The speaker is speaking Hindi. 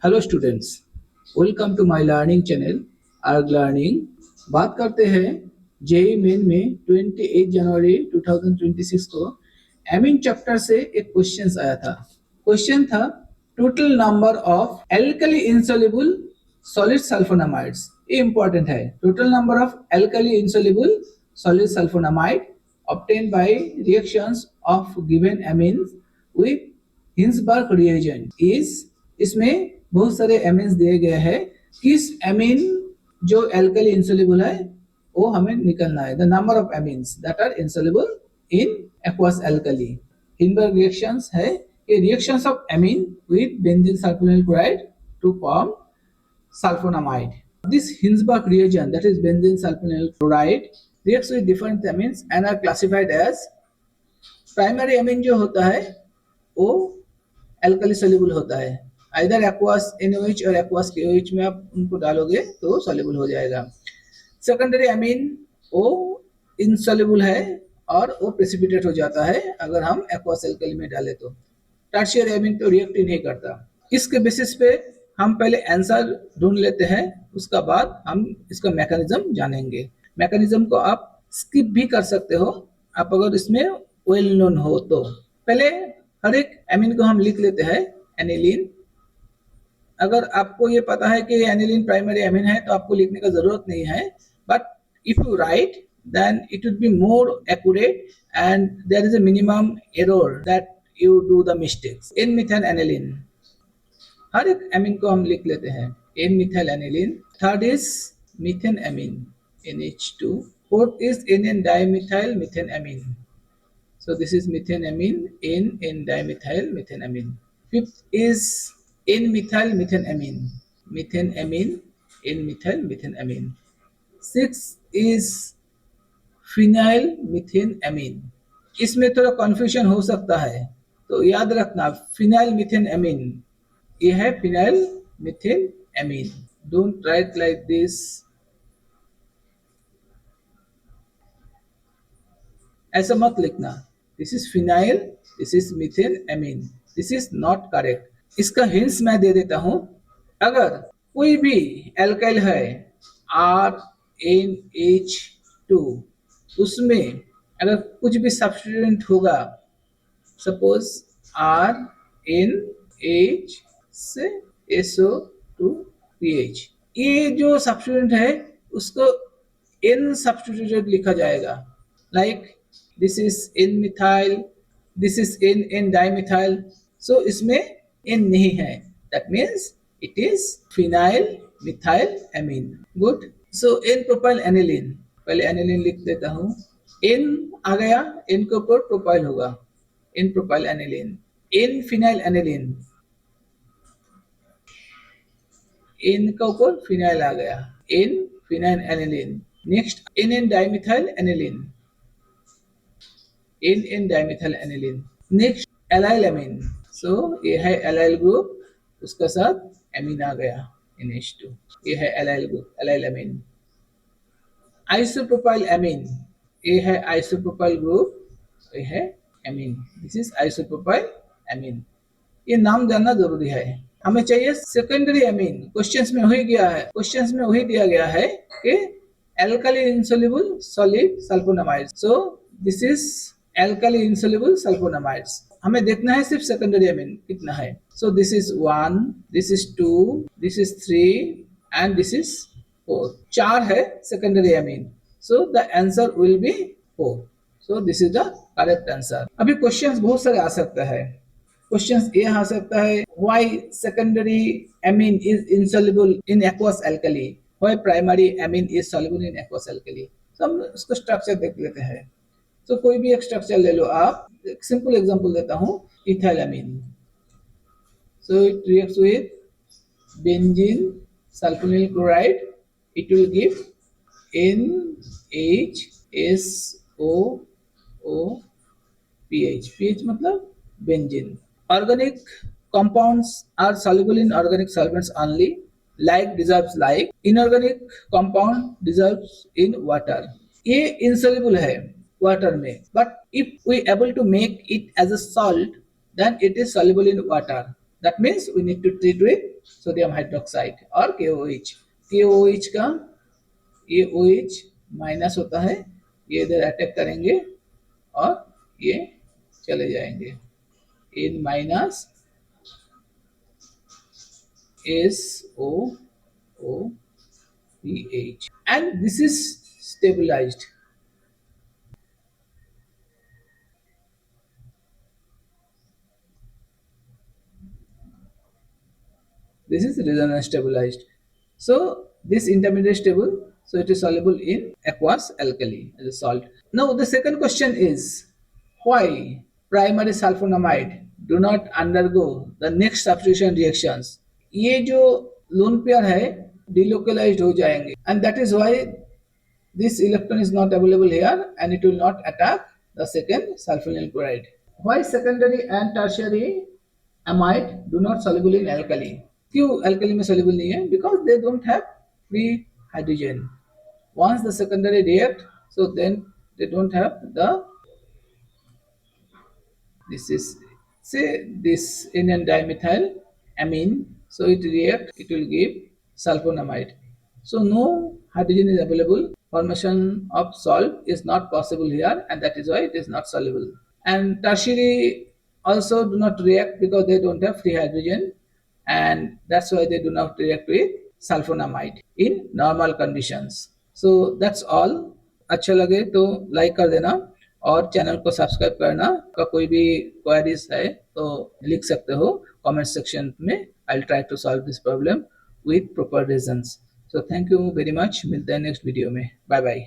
Hello students, welcome to my learning channel आर्ग लर्निंग। बात करते हैं जेई मेन में 28 जनवरी 2026 को एमिन चैप्टर से एक क्वेश्चन आया था। क्वेश्चन था total number of alkali insoluble solid sulfonamides. ये इंपॉर्टेंट है। Total number of alkali insoluble solid sulfonamide obtained by reactions of given amines with Hinsberg reagent is. इसमें बहुत सारे एमिन्स दिए गए हैं। किस एमिन जो एल्कली इंसोल्युबल है वो हमें निकलना है। The number of amines that are insoluble in aqueous alkali. Hinsberg reactions है ये reactions of amine with benzene sulfonyl chloride to form sulfonamide. This Hinsberg reagent, that is benzene sulfonyl chloride, reacts with different amines and are classified as primary amine जो होता है वो एल्कली सोल्यूबल होता है। आइदर एक्वास NaOH और एक्वास KOH में आप उनको डालोगे तो सोल्यूबल हो जाएगा। सेकेंडरी एमिन वो इनसोल्यूबल है और वो प्रेसिपिटेट हो जाता है अगर हम एक्वास एल्कली में डालें तो। टर्शियरी एमिन तो रिएक्ट ही नहीं करता। इसके बेसिस पे हम पहले आंसर ढूंढ लेते हैं, उसका बाद हम इसका मैकेनिज्म जानेंगे। मैकेनिज्म को आप स्किप भी कर सकते हो आप अगर इसमें वेल नोन हो तो। पहले हर एक एमिन को हम लिख लेते हैं। एनिलीन, अगर आपको ये पता है कि एनिलीन प्राइमरी एमिन है तो आपको लिखने का जरूरत नहीं है, but if you write then it would be more accurate and there is a minimum error that you do the mistakes. In methyl aniline, हर एक एमिन को हम लिख लेते हैं। N methyl aniline, third is methane amine NH2, fourth is N dimethyl methane amine. So this is methane amine, N dimethyl methane amine. Fifth is N methyl methane amine, methane amine, N methyl methane amine. Sixth is phenyl methane amine. इसमें थोड़ा कंफ्यूजन हो सकता है तो याद रखना फिनाइल मिथेन एमीन ये है phenyl methane amine. Don't write like this, ऐसा मत लिखना। This is phenyl, this is methane amine, this is not correct. इसका हिंट्स मैं दे देता हूं। अगर कोई भी एल्काइल है RNH2 उसमें अगर कुछ भी सब्स्टिट्यूएंट होगा, सपोज RNH से SO2PH, ये जो सब्स्टिट्यूएंट है उसको N सब्स्टिट्यूटेड लिखा जाएगा। Like this is N methyl, this is N dimethyl, so इसमें N नहीं है, that means it is phenyl methyl amine. Good. So N propyl aniline, पहले aniline लिख देता हूँ। N आ गया, N के ऊपर प्रोपाइल होगा, N propyl aniline. N phenyl aniline, N का ऊपर phenyl आ गया, N phenyl aniline. Next N dimethyl aniline, N dimethyl aniline. Next allyl amine, so ये है एलाइल ग्रुप, उसका साथ एमीन आ गया NH2, ये है allyl group, allyl amine. Isopropyl amine, ये है आइसोप्रोपाइल ग्रुप, ये है amine, this is isopropyl amine. ये नाम जानना जरूरी है। हमें चाहिए सेकेंडरी एमीन। क्वेश्चंस में वही दिया गया है कि alkali insoluble solid sulphonamide, so this is alkali insoluble sulphonamides. हमें देखना है सिर्फ सेकेंडरी एमीन कितना है। So this is 1, this is 2, this is 3 and this is 4। 4 है secondary amine, so the answer will be 4। So this is the correct answer. अभी क्वेश्चंस बहुत सारे आ सकता है। क्वेश्चंस ये आ सकता है why secondary amine is insoluble in aqueous alkali, why primary amine is soluble in aqueous alkali. तो हम उसका स्ट्रक्चर देख लेते हैं। तो कोई भी एक स्ट्रक्चर ले लो आप। एक सिंपल एग्जांपल देता हूं, ethylamine. So it reacts with benzene sulfonyl chloride, it will give NHSOOPH। PH मतलब benzene. Organic compounds are soluble in organic solvents only, like dissolves like। inorganic compound dissolves in water। ये insoluble है water में, but if we able to make it as a salt then it is soluble in water। That means we need to treat with sodium hydroxide और KOH. KOH का ये OH माइनस होता है, ये इधर अटैक करेंगे और ये चले जाएंगे इन minus SOOH and this is stabilized. This is resonance stabilized. So this intermediate stable, so it is soluble in aqueous alkali as a salt. Now the second question is why primary sulfonamide do not undergo the next substitution reactions? ये जो lone pair है delocalized हो जाएंगे and that is why this electron is not available here and it will not attack the second sulfonyl chloride. Why secondary and tertiary amide do not soluble in alkali? क्यों alkali में soluble नहीं है? Because they don't have free hydrogen. Once the secondary react, so then they don't have the, this is say this NN dimethyl amine, so it react, it will give sulfonamide. So no hydrogen is available. Formation of salt is not possible here, and that is why it is not soluble. And tertiary also do not react because they don't have free hydrogen, and that's why they do not react with sulfonamide in normal conditions. So that's all. अच्छा लगे तो लाइक कर देना और चैनल को सब्सक्राइब करना का कोई भी क्वेरीज है तो लिख सकते हो कमेंट सेक्शन में I try to solve this problem with proper reasons so thank you very much मिलते हैं नेक्स्ट वीडियो में बाय बाय